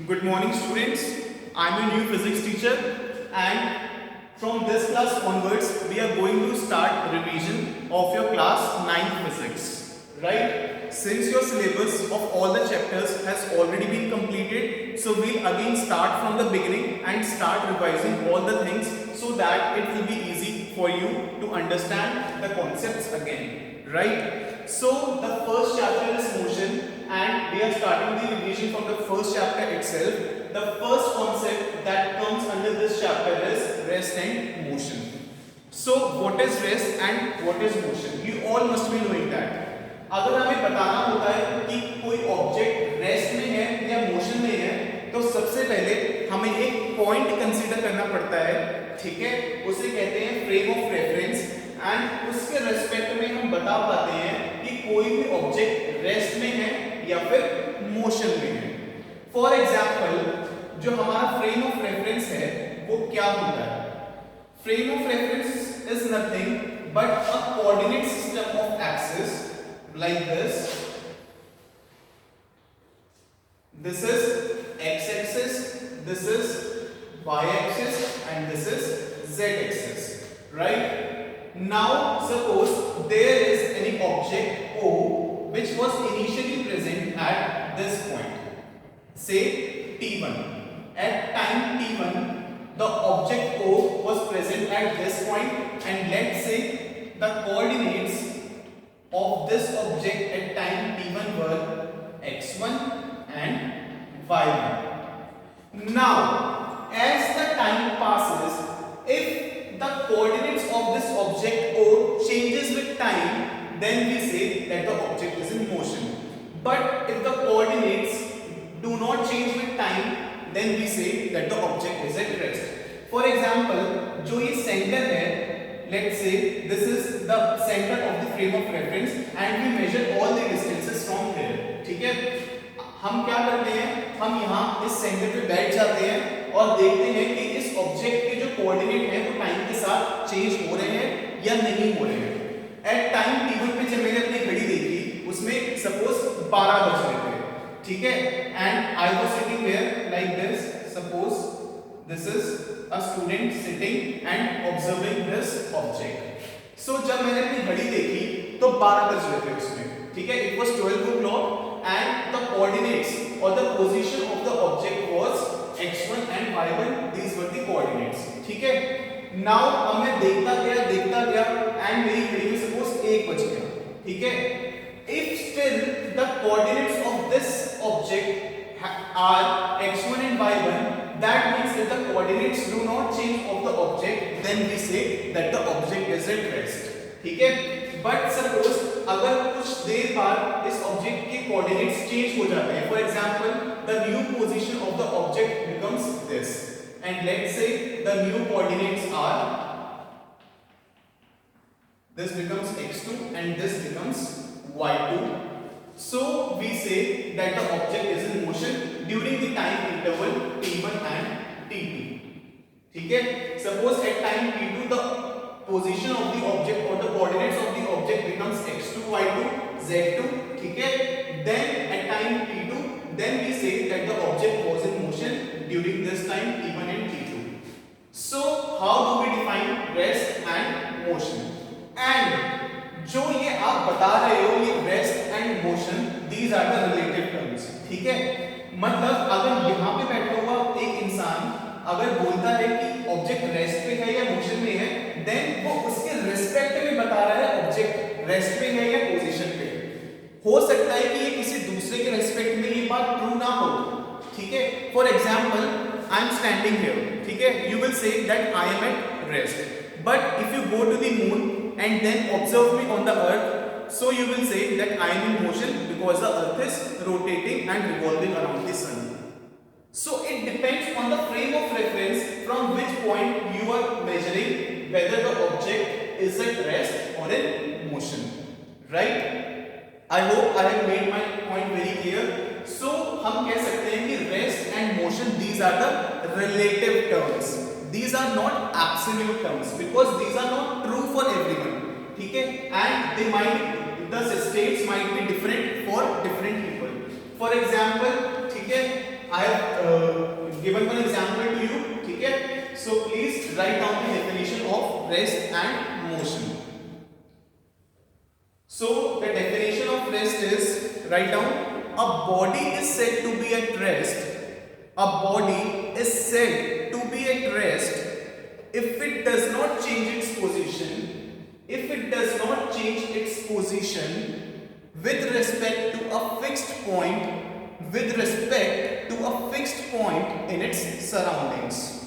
Good morning students, I am your new physics teacher and from this class onwards we are going to start revision of your class 9th physics, right? Since your syllabus of all the chapters has already been completed, so we'll again start from the beginning and start revising all the things so that it will be easy for you to understand the concepts again, right? So the first chapter is motion and we are starting the revision from the first chapter itself. The first concept that comes under this chapter is rest and motion. So what is rest and what is motion? You all must be knowing that. अगर हमें बताना होता है कि कोई object rest में है या मोशन में है तो सबसे पहले हमें एक पॉइंट कंसीडर करना पड़ता है, ठीक है? उसे कहते हैं फ्रेम ऑफ रेफरेंस एंड उसके रेस्पेक्ट में हम बता पाते हैं कि कोई भी ऑब्जेक्ट रेस्ट में है या फिर मोशन में है। फॉर एग्जाम्पल जो हमारा फ्रेम ऑफ रेफरेंस है वो क्या होता है? Frame of reference is nothing but a coordinate system of axis like this. This is x axis, this is y axis and this is z axis, right? Now suppose there is any object O which was initially present at this point, say t1. At time t1 the object O was present at this point and let's say the coordinates of this object at time t1 were x1 and y1. Now as the time passes, if the coordinates of this object O changes with time, then we say that the object is in motion. But if the coordinates do not change with time, then we say that the object is at rest. For example, जो ये center है, let's say this is the center of the frame of reference and we measure all the distances from here, ठीक है? हम क्या करते हैं, हम यहाँ इस सेंटर पे बैठ जाते हैं और देखते हैं कि इस ऑब्जेक्ट के जो कोऑर्डिनेट हैं वो टाइम के साथ चेंज हो रहे हैं या नहीं हो रहे हैं। एट टाइम t1 पे जब मैंने अपनी घड़ी देखी उसमें सपोज 12 बज रहे थे, ठीक है? And I was sitting here like this, suppose this is a student sitting and observing this object. So जब मैंने अपनी घड़ी देखी तो 12 बज रहे थे उसमें, ठीक है? It was 12 o'clock and the coordinates or the position of the object was x1 and y1. These were the coordinates, ठीक है? Now अब मैं देखता गया and मेरी घड़ी में suppose 1 बज गया, ठीक है? If still the coordinates of this object are x1 and y1, that means that the coordinates do not change of the object, then we say that the object is at rest, ठीक है? But suppose अगर कुछ देर बाद इस object के coordinates change हो जाते हैं, for example the new position of the object becomes this and let's say the new coordinates are, this becomes x2 and this becomes y2. So we say that the object is in motion during the time interval t1 and t2, ठीक है? Suppose at time t2 the position of the object or the coordinates of the object becomes x2, y2, z2, ठीक है? Then at time t2 then we say that the object was in motion during this time t1 and t2. So how do we define rest and motion? And जो ये आप बता रहे हो ये rest and motion, these are the relative terms, ठीक है? मतलब अगर यहाँ पे बैठा हुआ एक इंसान अगर बोलता है कि ऑब्जेक्ट रेस्ट पे है या मोशन में है, देन वो उसके रिस्पेक्ट में बता रहा है ऑब्जेक्ट रेस्ट पे है या पोजीशन पे। हो सकता है कि ये किसी दूसरे के रिस्पेक्ट में ये बात ट्रू ना हो, ठीक है? For example I am standing here, ठीक है? You will say that I am at rest, but if you go to the moon and then observe me on the earth, so you will say that I am in motion because the earth is rotating and revolving around the sun. So it depends on the frame of reference from which point you are measuring whether the object is at rest or in motion, right? I hope I have made my point very clear. So हम कह सकते हैं कि rest and motion, these are the relative terms. These are not absolute terms because these are not true for everyone, ठीक है? And they might, the states might be different for different people. For example, ठीक है? I have given one example to you. ठीक है, so please write down the definition of rest and motion. So the definition of rest is, write down, a body is said to be at rest. A body is said to be at rest if it does not change its position. If it does not change its position with respect to a fixed point, with respect to a fixed point in its surroundings.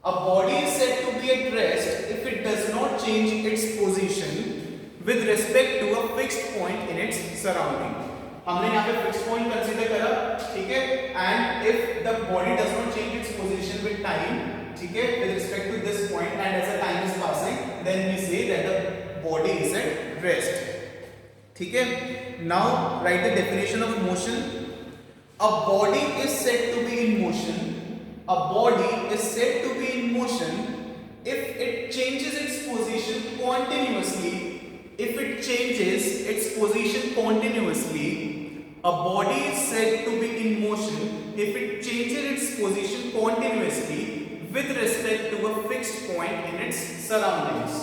A body is said to be at rest if it does not change its position with respect to a fixed point in its surrounding. हमने यहाँ पे fixed point consider करा, ठीक है, and if the body does not change its position with time, ठीक है, with respect to this point, and as the time is passing, then we say that the body is at rest. ठीक है. Now write the definition of motion. A body is said to be in motion. A body is said to be in motion if it changes its position continuously. If it changes its position continuously. A body is said to be in motion if it changes its position continuously with respect to a fixed point in its surroundings.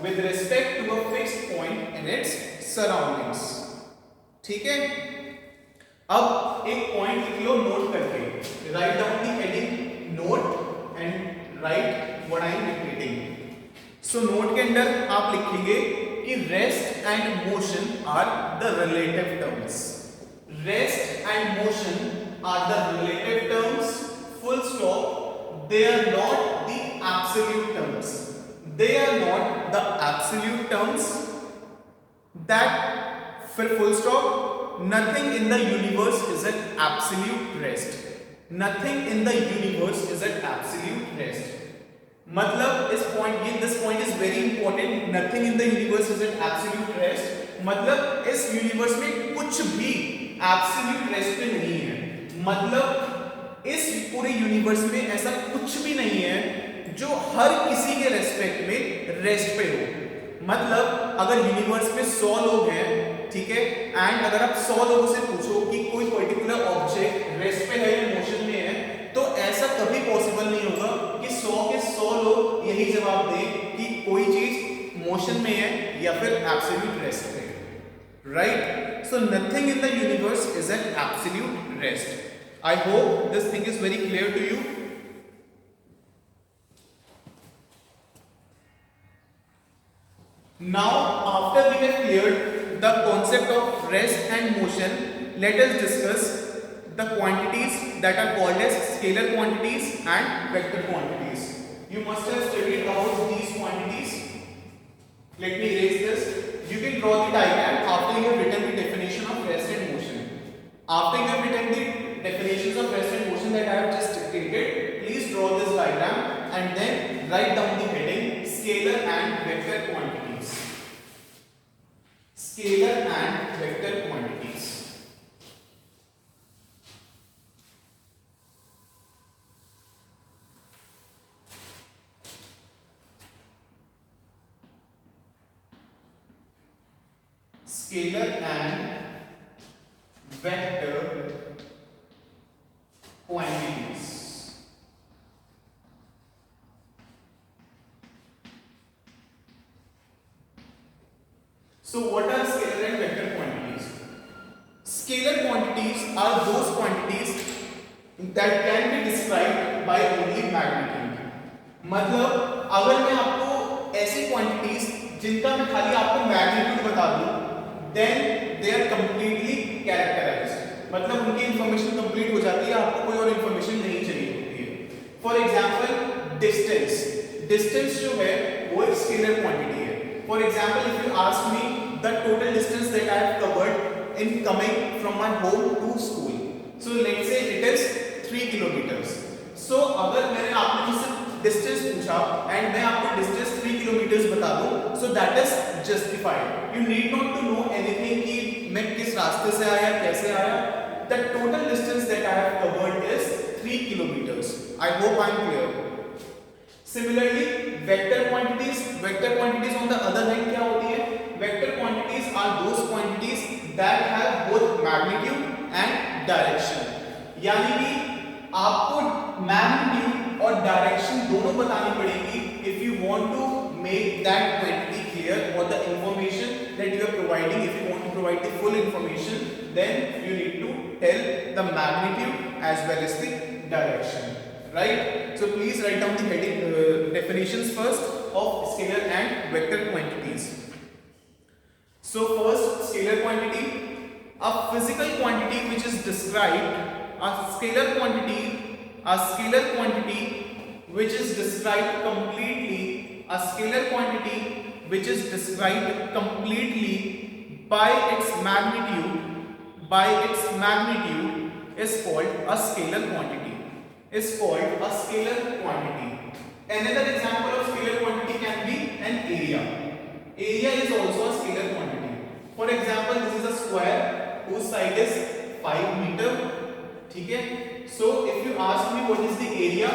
With respect to a fixed point in its surroundings. ठीक है. अब एक point लिख लो note करके. Write down the heading note and write what I am repeating. So note के अंदर आप लिखेंगे कि rest and motion are the relative terms. Rest and motion are the relative terms. Full stop. They are not the absolute terms. They are not the absolute terms. That full stop. Nothing in the universe is at absolute rest. Nothing in the universe is at absolute rest. मतलब इस point, this point is very important. Nothing in the universe is at absolute rest. मतलब इस universe में कुछ भी absolute rest पे नहीं है. मतलब इस पूरे universe में ऐसा कुछ भी नहीं है जो हर किसी के रेस्पेक्ट में रेस्ट पे हो. मतलब अगर यूनिवर्स में 100 लोग हैं, ठीक है, एंड अगर आप 100 लोगों से पूछो कि कोई पर्टिकुलर ऑब्जेक्ट रेस्ट पे है या मोशन में है, तो ऐसा कभी पॉसिबल नहीं होगा कि 100 के 100 लोग यही जवाब दें कि कोई चीज मोशन में है या फिर एब्सोल्यूट रेस्ट पे है. Right. So nothing in the universe is an absolute rest. I hope this thing is very clear to you. Now, after we have cleared the concept of rest and motion, let us discuss the quantities that are called as scalar quantities and vector quantities. You must have studied about these quantities. Let me erase this. You can draw the diagram after you have written the definition of rest and motion. After you have written the definitions of rest and motion that I have just dictated, please draw this diagram and then write down the heading scalar and vector quantities. Scalar and vector quantities. Scalar and vector quantities. So what are scalar and vector quantities? Scalar quantities are those quantities that can be described by only magnitude. मतलब अगर मैं आपको ऐसी quantities जिनका मैं खाली आपको magnitude बता दूं, then they are completely characterized. मतलब उनकी information complete हो जाती है, आपको कोई और information नहीं चाहिए होती है. For example, distance. Distance जो है वो एक scalar quantity है. For example, if you ask me the total distance that I have covered in coming from my home to school, so let's say it is 3 kilometers. So अगर मैंने आपने मुझसे distance पूछा and मैं आपको distance 3 kilometers बता दूं, so that is justified. You need not to know anything कि मैं किस रास्ते से आया, कैसे आया. The total distance that I have covered is 3 kilometers. I hope I am clear. Similarly, vector quantities on the other hand क्या होती है? Vector quantities are those quantities that have both magnitude and direction. यानी कि आपको magnitude और direction दोनों बतानी पड़ेगी if you want to make that quantity clear or the information that you are providing. If you want to provide the full information, then you need to tell the magnitude as well as the direction, right? So please write down the heading definitions first of scalar and vector quantities. So first, scalar quantity, a physical quantity which is described, a scalar quantity which is described completely, a scalar quantity which is described completely by its magnitude is called a scalar quantity. Another example of scalar quantity can be an area. Area is also a scalar quantity. For example, this is a square whose side is 5 meter. ठीक है? So if you ask me what is the area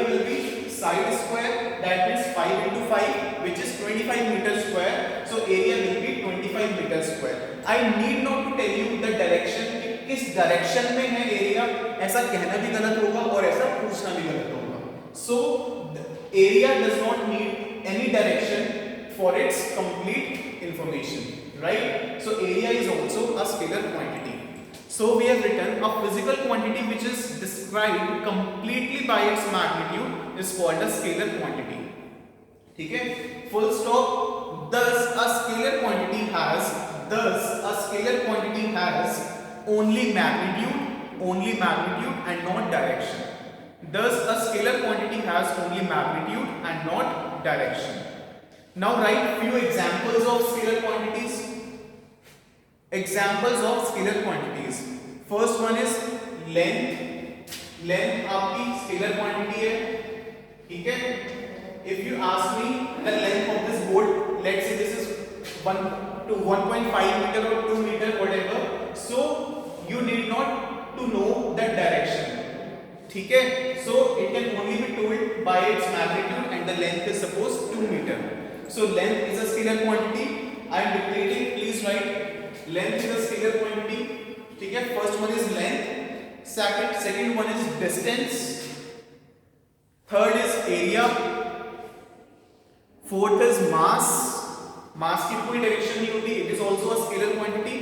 will be side square, that means 5 into 5, which is 25 meter square. So area will be 25 meter square. I need not to tell you the direction, किस direction में है area, ऐसा कहना भी गलत होगा और ऐसा पूछना भी गलत होगा. So the area does not need any direction for its complete information, right? So area is also a scalar quantity. So we have written a physical quantity which is described completely by its magnitude is called a scalar quantity. ठीक है? Full stop. Thus a scalar quantity has only magnitude and not direction. Thus a scalar quantity has only magnitude and not direction. Now write few examples of scalar quantities. First one is length आपकी scalar quantity है, ठीक है? If you ask me the length of this board, let's say this is 1 to 1.5 meter or 2 meter, whatever. So you need not to know the direction, ठीक है? So it can only be told by its magnitude and the length is suppose 2 meter. So length is a scalar quantity. I am dictating, please write. Length is a scalar quantity. ठीक है? First one is length. Second one is distance. Third is area. Fourth is mass. Mass की कोई direction नहीं होती. It is also a scalar quantity.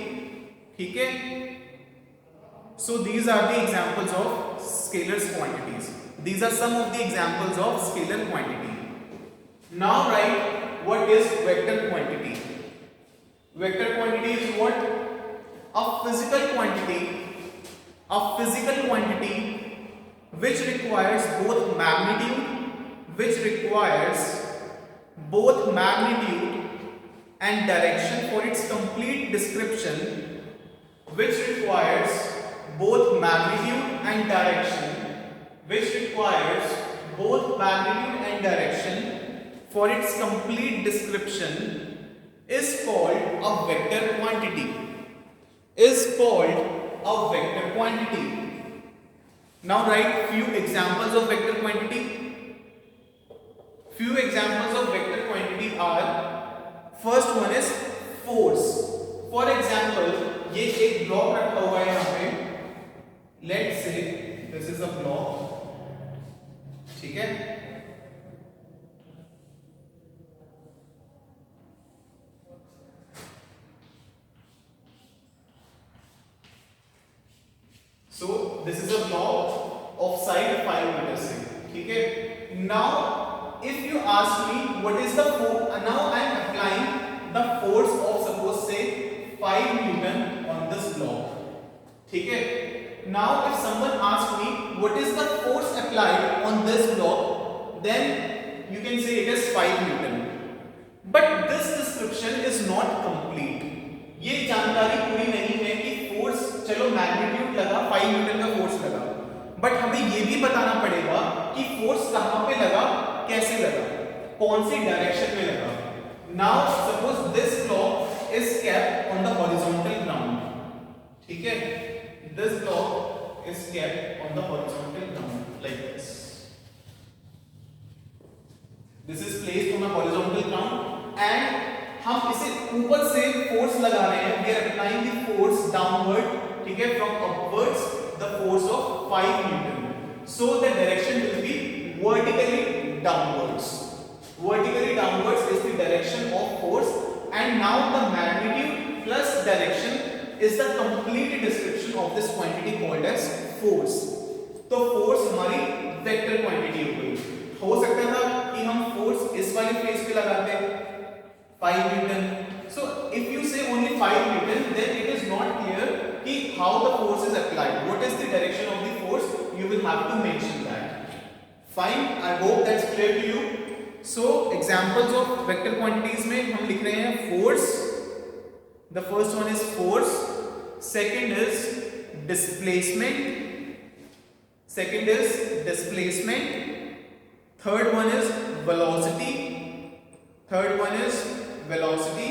ठीक है? So these are the examples of scalar quantities. These are some of the examples of scalar quantity. Now write what is vector quantity. Vector quantity is what? A physical quantity which requires both magnitude and direction for its complete description, which requires both magnitude and direction for its complete description is called a vector quantity. Now write few examples of vector quantity. Few examples of vector quantity are, first one is force. For example, ये एक block रखा हुआ है यहाँ पे. Let's say this is a block. ठीक है? So this is a block of side 5 meters. ठीक है? Now if you ask me what is the force, now I am applying the force of suppose say 5 Newton on this block. ठीक है? Now if someone asks me what is the force applied on this block, then you can say it is 5 Newton. But this description is not complete. ये जानकारी पूरी नहीं है कि force, चलो magnitude लगा, 5 न्यूटन का फोर्स लगा, बट हमें ये भी बताना पड़ेगा कि फोर्स कहां पे लगा, कैसे लगा, कौन सी डायरेक्शन में लगा. Now suppose this block is kept on the horizontal ground. ठीक है? This block is kept on the horizontal ground like this. This is placed on the horizontal ground and हम इसे ऊपर से फोर्स लगा रहे हैं. We are applying the force downward, ठीक है, from upwards the force of 5 newton. So the direction will be vertically downwards. Vertically downwards is the direction of force, and now the magnitude plus direction is the complete description of this quantity called as force. तो force हमारी vector quantity हो गई. हो सकता था कि हम force इस वाली फेस पे लगाते 5 newton. So if you say only 5 Newton, then it is not clear कि how the force is applied. What is the direction of the force? You will have to mention that. Fine. I hope that's clear to you. So examples of vector quantities में हम लिख रहे हैं force. The first one is force. Second is displacement. Second is displacement. Third one is velocity. Third one is velocity.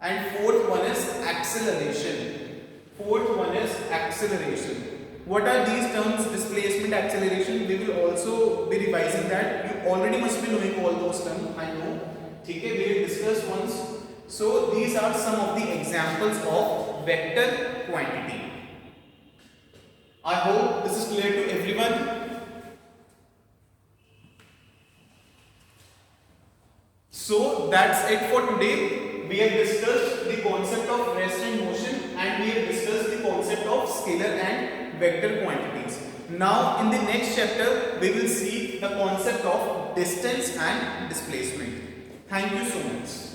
And fourth one is acceleration. Fourth one is acceleration. What are these terms? Displacement, acceleration. We will also be revising that. You already must be knowing all those terms. I know. Okay, we will discuss once. So these are some of the examples of vector quantity. I hope this is clear to everyone. So that's it for today. We have discussed the concept of rest and motion, and we have discussed the concept of scalar and vector quantities. Now in the next chapter we will see the concept of distance and displacement. Thank you so much.